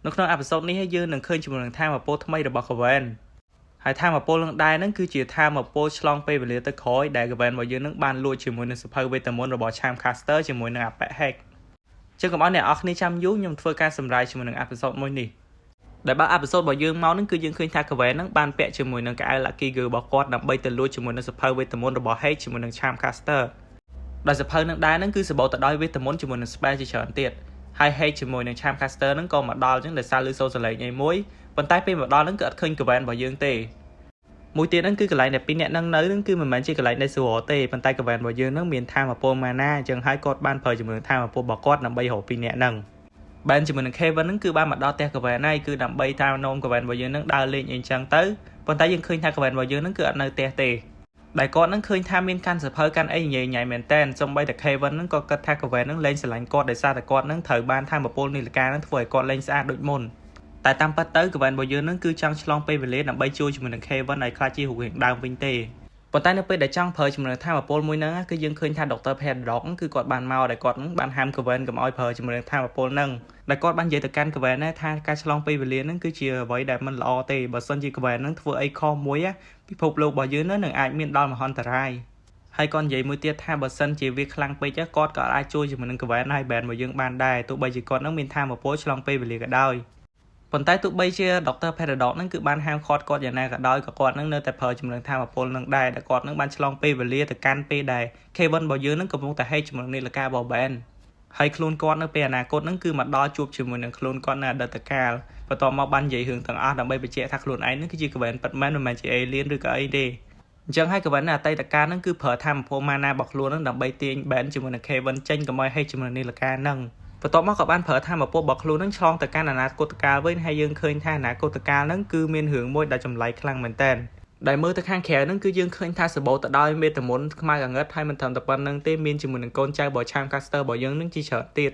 នៅក្នុងអេពីសូតនេះយើងនឹងឃើញជាមួយនឹងថាមពលថ្មីរបស់ Kaven ហើយថាមពលនឹងដែរនឹងគឺជាថាមពលឆ្លងពេលវេលាទៅក្រោយដែល Kaven របស់យើងនឹងបានលួចជាមួយនឹងសភៅវេទមន្តរបស់ Charmcaster ជាមួយនឹងអបិហេកចឹងកុំឲ្យអ្នកនរគ្នាចាំយូរខ្ញុំធ្វើការសម្រាយជាមួយនឹងអេពីសូតមួយនេះដែលបើអេពីសូតរបស់យើងមកនឹងគឺយើងឃើញថា Kaven នឹងបានពាក់ជាមួយនឹងកៅអៅ Lucky Girl របស់គាត់ដើម្បីទៅលួចជាមួយនឹងសភៅវេទមន្តរបស់ Hake ជាមួយនឹង Charmcaster ដោយសភៅនឹងដែរនឹងគឺសម្បូរទៅដោយវេទមន្តជាមួយនឹង spell ជាច្រើនទៀតហើយ Hake ជាមួយនឹង Charmcaster នឹងក៏មកដល់ចឹងដោយសារលឺសូរសលេងឯមួយប៉ុន្តែពេលមកដល់នឹងគឺអត់ឃើញ Kaven របស់យើងទេមួយទៀតហ្នឹងគឺកន្លែងដែលពីរអ្នកនឹងនៅនឹងគឺមិនមែនជាកន្លែងនៃសួរទេប៉ុន្តែ Kaven របស់យើងនឹងមានថាមពលម៉ាណាអញ្ចឹងហើយគាត់បានប្រើជាមួយនឹងថាមពលរបស់គាត់ដើម្បីរកពីរអ្នកនឹងបានជាមួយនឹង Kaven ហ្នឹងគឺបានមកដល់ផ្ទះ Kaven ហើយគឺដើម្បីតាមនោម Kaven របស់យើងនឹងដើរលេងអីចឹងទៅប៉ុន្តែយើងឃើញថា Kaven របស់យើងនឹងគឺអត់នៅផ្ទះទេដែលគាត់នឹងឃើញថាមានកាន់សភៅកាន់អីញ៉ៃមែនតែនសំបីតែ Kaven នឹងក៏គិតថា Kaven នឹងលេងស្រឡាញ់គាត់ដោយសារតែគាត់នឹងត្រូវបានថាមពលនីលកានឹងធ្វើឲ្យគាត់លេងស្អាតដូចមុនតែតាមពិតទៅ Kaven របស់យើងនឹងគឺចង់ឆ្លងពេលវេលាដើម្បីជួយជាមួយនឹង Kaven ឲ្យខ្លាចជារូបរាងដើមវិញទេប៉ុន្តែនៅពេលដែលចង់ប្រើជាមួយនឹងថាមពលមួយហ្នឹងគឺយើងឃើញថា Dr. Paradox គឺគាត់បានមកដែលគាត់នឹងបានហាម Kaven កុំឲ្យប្រើជាមួយនឹងថាមពលហ្នឹងដែលគាត់បាននិយាយទៅកាន់ Kaven ថាការឆ្លងពេលវេលាហ្នឹងគឺជាអ្វីដែលមិនល្អទេបើសិនជា Kaven ហ្នឹងធ្វើអីខុសមួយពិភពលោករបស់យើងនឹងអាចមានដល់មហន្តរាយហើយគាត់និយាយមួយទៀតថាបើសិនជាវាខ្លាំងពេកគាត់ក៏អាចជួយជាមួយនឹង Kaven ហើយ band របស់យើងបានដែរទោះបីជាគាត់នឹងមានថាមពលឆ្លងពេលវេលាក៏ដោយប៉ុន្តែទោះបីជា Dr. Paradox ហ្នឹងគឺបានហាមឃាត់គាត់យ៉ាងណាក៏ដោយក៏គាត់នឹងនៅតែប្រើជាមួយនឹងថាមពលនឹងដែរដែលគាត់នឹងបានឆ្លងពេលវេលាទៅកាន់ពេលដែល Kaven របស់យើងនឹងកំពុងតែហេតុជាមួយនឹងនីលការបស់ band ហើយខ្លួនគាត់នៅពេលអនាគតហ្នឹងគឺមកដល់ជួបជាមួយនឹងខ្លួនគាត់នៅអតីតកាលបន្ទាប់មកបាននិយាយរឿងទាំងអស់ដើម្បីបញ្ជាក់ថាខ្លួនឯងហ្នឹងគឺជា Kaven ពិតមែនមិនមែនជា alien ឬក៏អីទេអញ្ចឹងហើយ Kaven នៅអតីតកាលហ្នឹងគឺប្រើថាមពលម៉ាណារបស់ខ្លួនហ្នឹងដើម្បីទាញ band ជាមួយនឹង Kaven ចេញកុំឲ្យហេតុជាមួយនឹងនីលកាហ្នឹងបន្ទាប់មកក៏បានប្រើថាមពលរបស់ខ្លួនហ្នឹងឆ្លងទៅកាន់អនាគតកាលវិញហើយយើងឃើញថាអនាគតកាលហ្នឹងគឺមានរឿងមួយដែលចម្លែកខ្លាំងមែនតើដែលមើលទៅខាងក្រៅហ្នឹងគឺយើងឃើញថាសម្បូរទៅដោយមេត្តាមុនខ្មៅអាងឹតហើយមិនត្រឹមតែប៉ុណ្្នឹងទេមានជាមួយនឹងកូនចៅរបស់ Charmcaster របស់យើងហ្នឹងជាច្រើនទៀត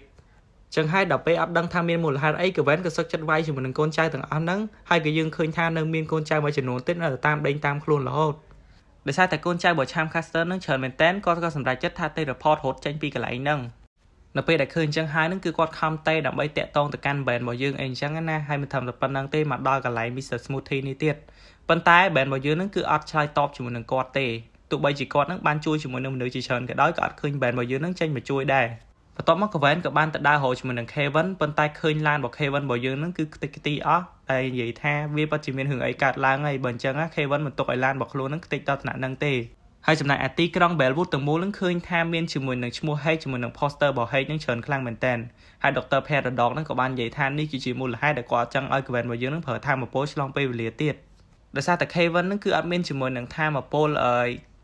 ចឹងហើយដល់ពេលអត់ដឹងថាមានមូលហេតុអី Kaven ក៏សឹកចិត្តវាយជាមួយនឹងកូនចៅទាំងអស់ហ្នឹងហើយក៏យើងឃើញថានៅមានកូនចៅមួយចំនួនទៀតនៅតាមដេញតាមខ្លួនរហូតដោយសារតែកូនចៅរបស់ Charmcaster ហ្នឹងច្រើនមែនតើគាត់ក៏សម្រេចចិត្តថាទៅ report រត់ចេញពីកន្លែងហ្នឹងនៅពេលដែលឃើញអញ្ចឹងហើយនឹងគឺគាត់ខំតេដើម្បីតាក់ទងទៅកាន់ band របស់យើងអីអញ្ចឹងណាហើយមិនត្រឹមតែប៉ុណ្្នឹងទេមកដល់កន្លែង Mr. Smoothie នេះទៀតប៉ុន្តែ band របស់យើងនឹងគឺអត់ឆ្លើយតបជាមួយនឹងគាត់ទេទោះបីជាគាត់នឹងបានជួយជាមួយនឹងមនុស្សជាច្រើនក៏ដោយក៏អត់ឃើញ band របស់យើងនឹងចេញមកជួយដែរបន្ទាប់មក Kaven ក៏បានទៅដើររកជាមួយនឹង Kaven ប៉ុន្តែឃើញឡានរបស់ Kaven របស់យើងនឹងគឺខ្ទេចខ្ទីអស់តែនិយាយថាវាពិតជាមានរឿងអីកើតឡើងហើយបើអញ្ចឹង Kaven មិនទុកឲ្យឡានរបស់ខ្លួននឹងខ្ទេចដល់ថ្នាក់ហ្នឹងទេហើយចំណែកអាទីក្រុង Bellwood ទាំងមូលនឹងឃើញថាមានជាមួយនឹងឈ្មោះ Hake ជាមួយនឹង poster របស់ Hake នឹងច្រើនខ្លាំងមែនតើហើយ Dr. Paradox នឹងក៏បាននិយាយថានេះគឺជាមូលហេតុដែលគាត់ចង់ឲ្យ Kaven របស់យើងនឹងប្រើថាមពលឆ្លងពេលវេលាទៀតដោយសារតែ Kaven នឹងគឺអត់មានជាមួយនឹងថាមពល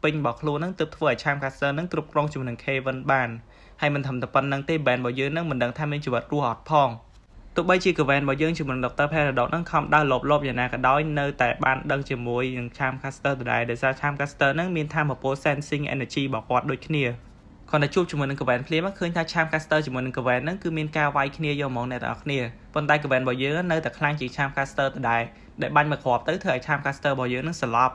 ពេញរបស់ខ្លួននឹងទើបធ្វើឲ្យ Charmcaster នឹងគ្រប់គ្រងជាមួយនឹង Kaven បានហើយមិនត្រឹមតែប៉ុណ្្នឹងទេ band របស់យើងនឹងមិនដឹងថាមានជីវិតរស់អត់ផងទោះបីជា Kaven របស់យើងជាមួយនឹង Dr. Paradox នឹងខំដើរលបយ៉ាងណាក៏ដោយនៅតែបានដឹងជាមួយនឹង Charmcaster ដដែលដោយសារ Charmcaster នឹងមានថាមពល sensing energy របស់គាត់ដូចគ្នាគាត់តែជួបជាមួយនឹង Kaven ភ្លាមឃើញថា Charmcaster ជាមួយនឹង Kaven នឹងគឺមានការវាយគ្នាយកហ្មងអ្នកទាំងអស់គ្នាប៉ុន្តែ Kaven របស់យើងនៅតែខ្លាំងជាង Charmcaster ដដែលបាញ់មកគ្រាប់ទៅធ្វើឲ្យ Charmcaster របស់យើងនឹងស្លាប់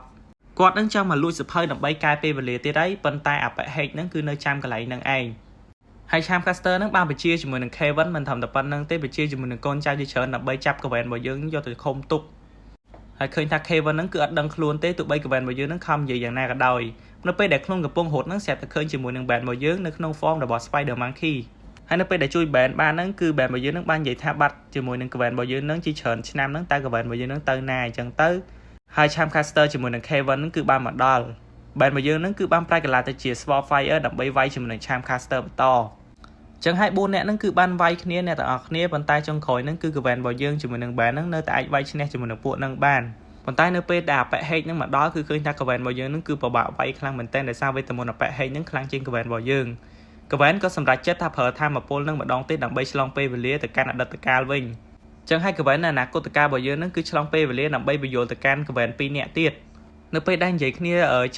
គាត់នឹងចង់មកលួចសភៅដើម្បីកែពេលវេលាទៀតហើយប៉ុន្តែអបិហេកនឹងគឺនៅចាំកន្លែងនឹងឯងហើយ Charmcaster នឹងបានបញ្ជាជាមួយនឹង Kaven មិនត្រឹមតែប៉ុណ្្នឹងទេបញ្ជាជាមួយនឹងកូនចៅជាច្រើនដើម្បីចាប់ Kaven របស់យើងយកទៅឃុំទុកហើយឃើញថា Kaven នឹងគឺអត់ដឹងខ្លួនទេទោះបី Kaven របស់យើងនឹងខំនិយាយយ៉ាងណាក៏ដោយនៅពេលដែលខ្លួនកំពុងរត់នឹងស្រាប់តែឃើញជាមួយនឹង band របស់យើងនៅក្នុង form របស់ Spider Monkey ហើយនៅពេលដែលជួយ band បានហ្នឹងគឺ band របស់យើងនឹងបាននិយាយថាបាត់ជាមួយនឹង Kaven របស់យើងនឹងជាច្រើនឆ្នាំហ្នឹងតែ Kaven របស់យើងនឹងទៅណាអញ្ចឹងទៅហើយ Charmcaster ជាមួយនឹង Kaven នឹងគឺបានមកដល់ band របស់យើងនឹងគឺបានប្រែកន្លាទៅជា Sword Fire ដើម្បីវាយជាមួយនឹង Charmcaster បន្តចឹងហើយ4អ្នកហ្នឹងគឺបានវាយគ្នាអ្នកទាំងអស់គ្នាប៉ុន្តែចុងក្រោយហ្នឹងគឺ Kaven របស់យើងជាមួយនឹង band ហ្នឹងនៅតែអាចវាយឈ្នះជាមួយនឹងពួកហ្នឹងបានប៉ុន្តែនៅពេលដែលអបិហេកហ្នឹងមកដល់គឺឃើញថា Kaven របស់យើងហ្នឹងគឺពិបាកវាយខ្លាំងមែនទែនដោយសារវេទមន្តអបិហេកហ្នឹងខ្លាំងជាង Kaven របស់យើង Kaven ក៏សម្រេចចិត្តថាប្រើថាមពលហ្នឹងម្ដងទៀតដើម្បីឆ្លងពេលវេលាទៅកាន់អតីតកាលវិញចឹងហើយ Kaven នៅអនាគតកាលរបស់យើងហ្នឹងគឺឆ្លងពេលវេលាដើម្បីបញ្យល់ទៅកាន់ Kaven 2នាក់ទៀតនៅពេលដែលនិយាយគ្នា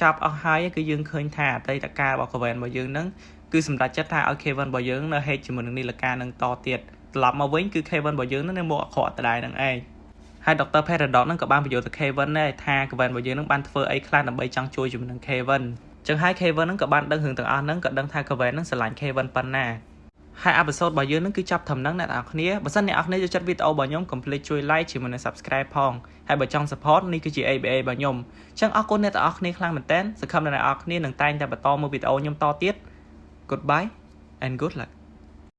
ចាប់អស់ហើយគឺយើងឃើញថាអតីតកាលរបស់ Kaven របស់យើងហ្នឹងគឺសម្រាប់ចិត្តថាឲ្យ Kaven របស់យើងនៅហេតុជាមួយនឹងនីលកានឹងតទៀតត្រឡប់មកវិញគឺ Kaven របស់យើងនៅមុខអក្រក់ដដែលនឹងឯងហើយ Dr. Paradox នឹងក៏បានបញ្យល់ទៅ Kaven ដែរថា Kaven របស់យើងនឹងបានធ្វើអីខ្លះដើម្បីចង់ជួយជាមួយនឹង Kaven ចឹងហើយ Kaven នឹងក៏បានដឹងរឿងទាំងអស់ហ្នឹងក៏ដឹងថា Kaven នឹងស្រឡាញ់ Kaven ប៉ុណ្ណា hai episode របស់យើងនឹងគឺចាប់ត្រឹមហ្នឹងអ្នកនរគ្នាបើសិនអ្នកនរគ្នាចូលចិត្តវីដេអូរបស់ខ្ញុំ complete ជួយ like ជាមួយនឹង subscribe ផងហើយបើចង់ support នេះគឺជា ABA របស់ខ្ញុំអញ្ចឹងអរគុណអ្នកទាំងអស់គ្នាខ្លាំងមែនតើសង្ឃឹមថាអ្នកនរគ្នានឹងតែងតែបន្តមើលវីដេអូខ្ញុំតទៀត Goodbye and good luck